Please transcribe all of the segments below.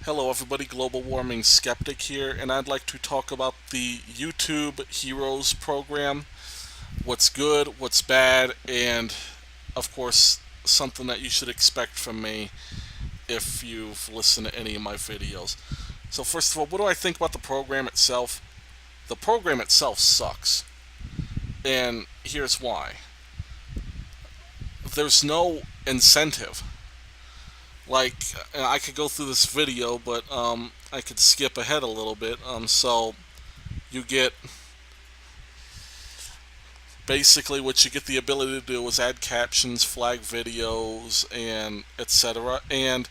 Hello everybody, Global Warming Skeptic here, and I'd like to talk about the YouTube Heroes program, what's good, what's bad, and of course something that you should expect from me if you've listened to any of my videos. So first of all, what do I think about the program itself? The program itself sucks, and here's why. There's no incentive. Like, I could go through this video, but I could skip ahead a little bit. So you get, basically what you get the ability to do is add captions, flag videos, and etc. And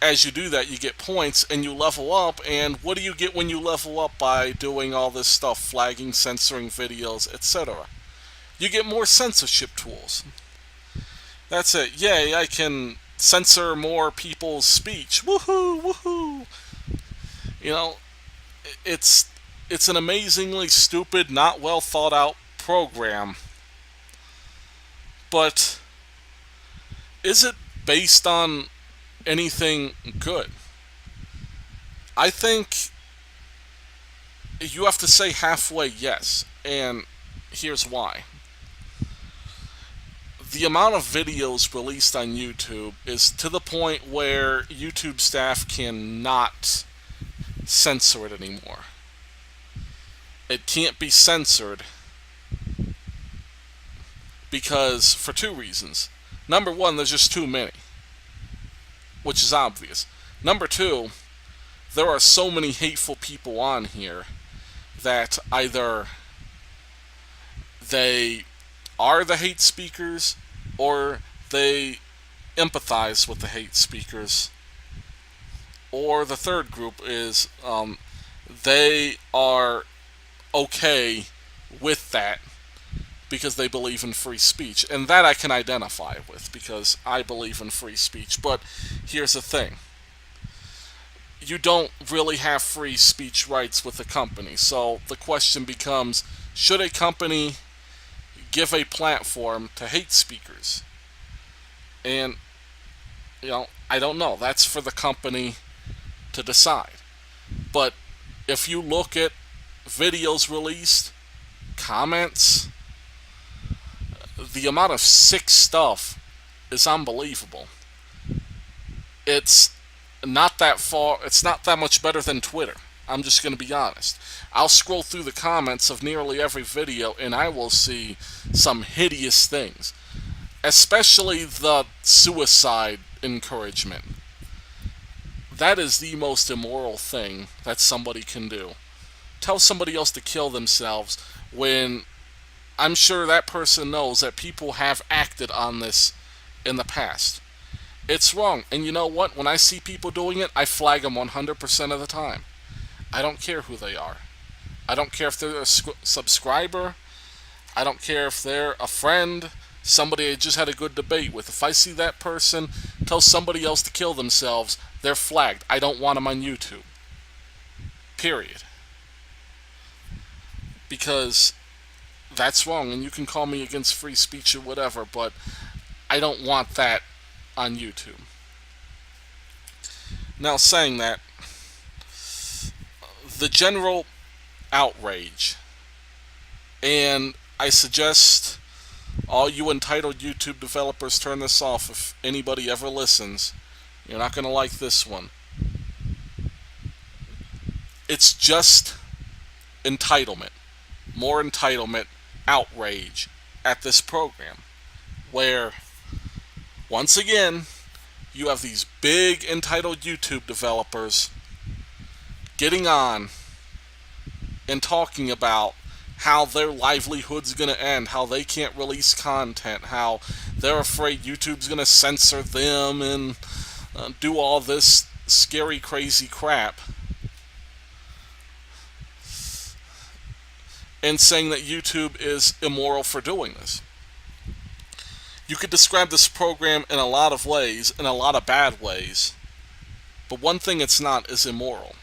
as you do that, you get points and you level up. And what do you get when you level up by doing all this stuff, flagging, censoring videos, etc.? You get more censorship tools. That's it. Yay, I can censor more people's speech. Woohoo, woohoo. You know, it's an amazingly stupid, not well thought out program. But is it based on anything good? I think you have to say halfway yes, and here's why. The amount of videos released on YouTube is to the point where YouTube staff cannot censor it anymore. It can't be censored because, for two reasons. Number one, there's just too many, which is obvious. Number two, there are so many hateful people on here that either they are the hate speakers or they empathize with the hate speakers, or the third group is they are okay with that because they believe in free speech, and that I can identify with because I believe in free speech. But here's the thing, you don't really have free speech rights with a company, so the question becomes, should a company give a platform to hate speakers? And, I don't know. That's for the company to decide. But if you look at videos released, comments, the amount of sick stuff is unbelievable. It's not that much better than Twitter. I'm just going to be honest. I'll scroll through the comments of nearly every video and I will see some hideous things. Especially the suicide encouragement. That is the most immoral thing that somebody can do. Tell somebody else to kill themselves when I'm sure that person knows that people have acted on this in the past. It's wrong. And you know what? When I see people doing it, I flag them 100% of the time. I don't care who they are. I don't care if they're a subscriber. I don't care if they're a friend, somebody I just had a good debate with. If I see that person tell somebody else to kill themselves, they're flagged. I don't want them on YouTube. Period. Because that's wrong, and you can call me against free speech or whatever, but I don't want that on YouTube. Now, saying that, the general outrage, and I suggest all you entitled YouTube developers turn this off if anybody ever listens. You're not going to like this one. It's just entitlement. More entitlement, outrage at this program. Where, once again, you have these big entitled YouTube developers getting on and talking about how their livelihood's going to end, how they can't release content, how they're afraid YouTube's going to censor them and do all this scary, crazy crap. And saying that YouTube is immoral for doing this. You could describe this program in a lot of ways, in a lot of bad ways. But one thing it's not is immoral.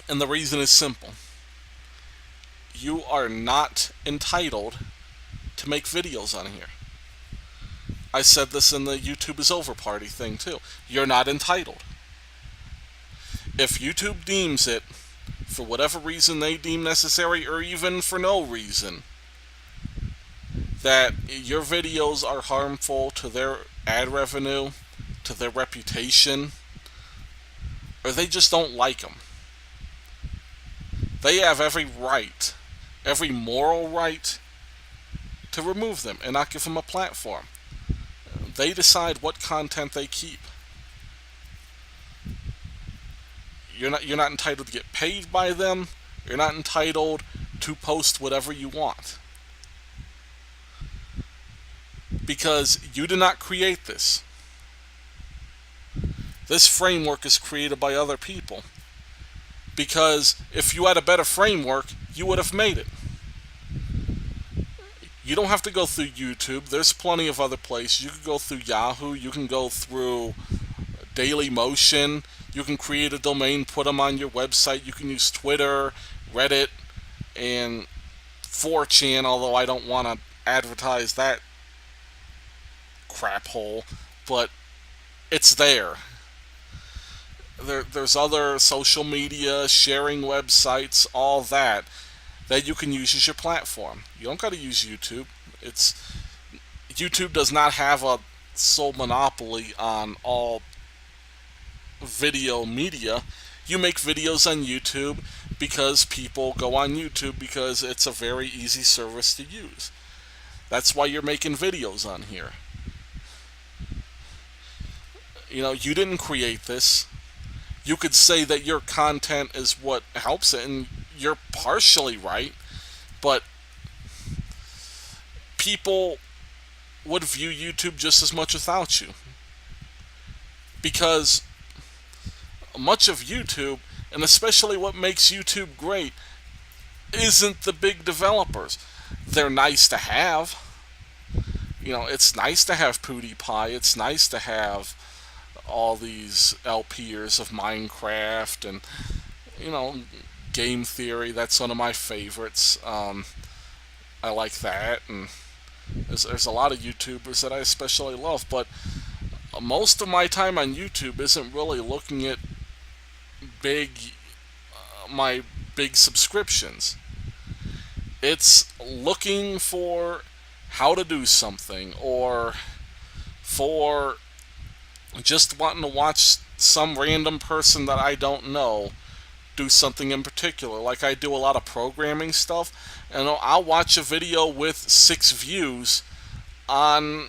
And the reason is simple. You are not entitled to make videos on here. I said this in the YouTube is over party thing too. You're not entitled. If YouTube deems it, for whatever reason they deem necessary, or even for no reason, that your videos are harmful to their ad revenue, to their reputation, or they just don't like them, they have every right, every moral right, to remove them and not give them a platform. They decide what content they keep. You're not entitled to get paid by them. You're not entitled to post whatever you want. Because you did not create this. This framework is created by other people. Because if you had a better framework, you would have made it. You don't have to go through YouTube. There's plenty of other places. You can go through Yahoo. You can go through Dailymotion. You can create a domain, put them on your website. You can use Twitter, Reddit, and 4chan, although I don't want to advertise that crap hole. But it's there. There's other social media, sharing websites, all that you can use as your platform. You don't got to use YouTube. YouTube does not have a sole monopoly on all video media. You make videos on YouTube because people go on YouTube because it's a very easy service to use. That's why you're making videos on here. You didn't create this. You could say that your content is what helps it, and you're partially right, but people would view YouTube just as much without you. Because much of YouTube, and especially what makes YouTube great, isn't the big developers. They're nice to have. It's nice to have PewDiePie. It's nice to have all these LPers of Minecraft and, Game Theory. That's one of my favorites. I like that, and there's a lot of YouTubers that I especially love, but most of my time on YouTube isn't really looking at my big subscriptions. It's looking for how to do something, or for just wanting to watch some random person that I don't know do something in particular. Like, I do a lot of programming stuff, and I'll watch a video with 6 views on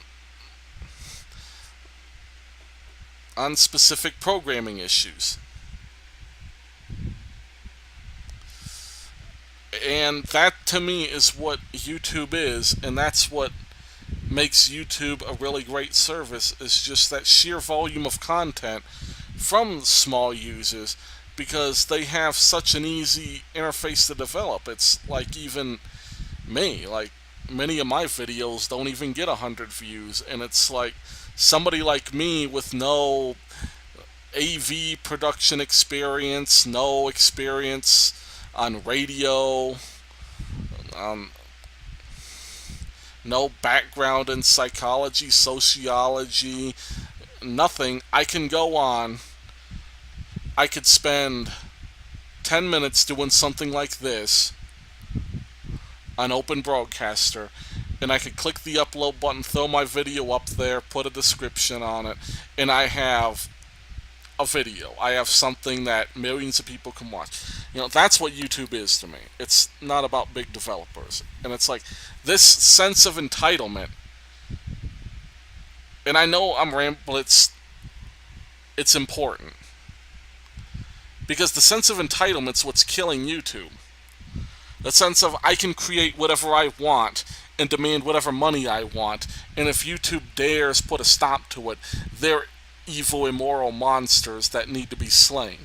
specific programming issues. And that, to me, is what YouTube is, and that's what makes YouTube a really great service, is just that sheer volume of content from small users, because they have such an easy interface to develop. It's like, even me, like, many of my videos don't even get 100 views, and it's like somebody like me with no AV production experience, no experience on radio, no background in psychology, sociology, nothing. I can go on. I could spend 10 minutes doing something like this on Open Broadcaster, and I could click the upload button, throw my video up there, put a description on it, and I have a video. I have something that millions of people can watch. That's what YouTube is to me. It's not about big developers. And it's like this sense of entitlement. And I know I'm rambling, it's important. Because the sense of entitlement's what's killing YouTube. The sense of, I can create whatever I want and demand whatever money I want, and if YouTube dares put a stop to it, they're evil, immoral monsters that need to be slain.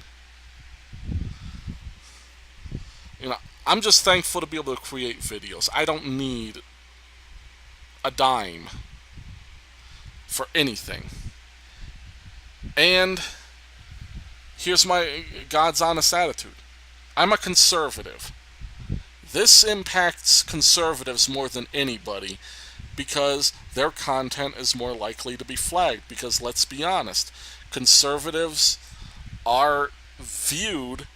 I'm just thankful to be able to create videos. I don't need a dime for anything. And here's my God's honest attitude. I'm a conservative. This impacts conservatives more than anybody, because their content is more likely to be flagged. Because let's be honest, conservatives are viewed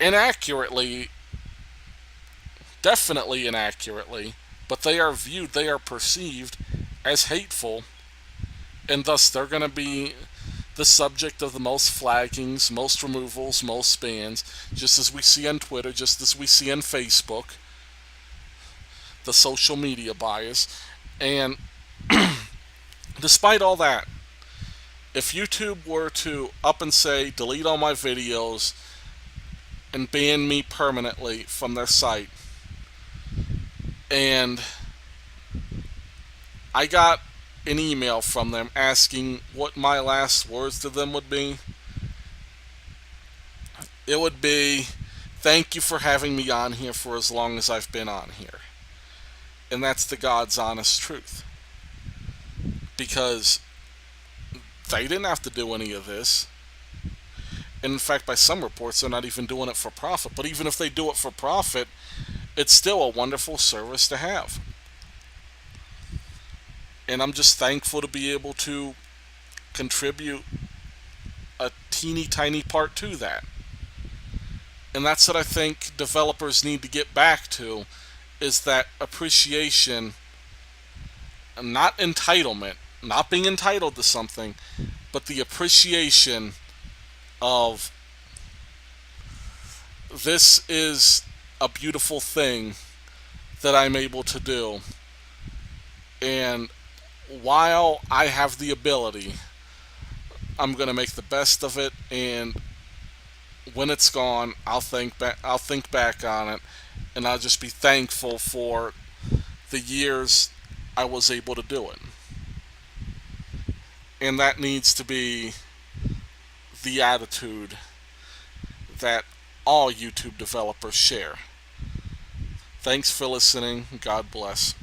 inaccurately, definitely inaccurately, but they are viewed, they are perceived as hateful, and thus they're going to be the subject of the most flaggings, most removals, most bans, just as we see on Twitter, just as we see on Facebook, the social media bias. And despite all that, if YouTube were to up and say, delete all my videos and ban me permanently from their site, and I got an email from them asking what my last words to them would be, it would be, thank you for having me on here for as long as I've been on here. And that's the God's honest truth. Because they didn't have to do any of this. And in fact, by some reports, they're not even doing it for profit. But even if they do it for profit, it's still a wonderful service to have. And I'm just thankful to be able to contribute a teeny tiny part to that. And that's what I think developers need to get back to, is that appreciation, not entitlement, not being entitled to something, but the appreciation of, this is a beautiful thing that I'm able to do. And while I have the ability, I'm going to make the best of it, and when it's gone, I'll think back on it, and I'll just be thankful for the years I was able to do it. And that needs to be the attitude that all YouTube developers share. Thanks for listening. God bless.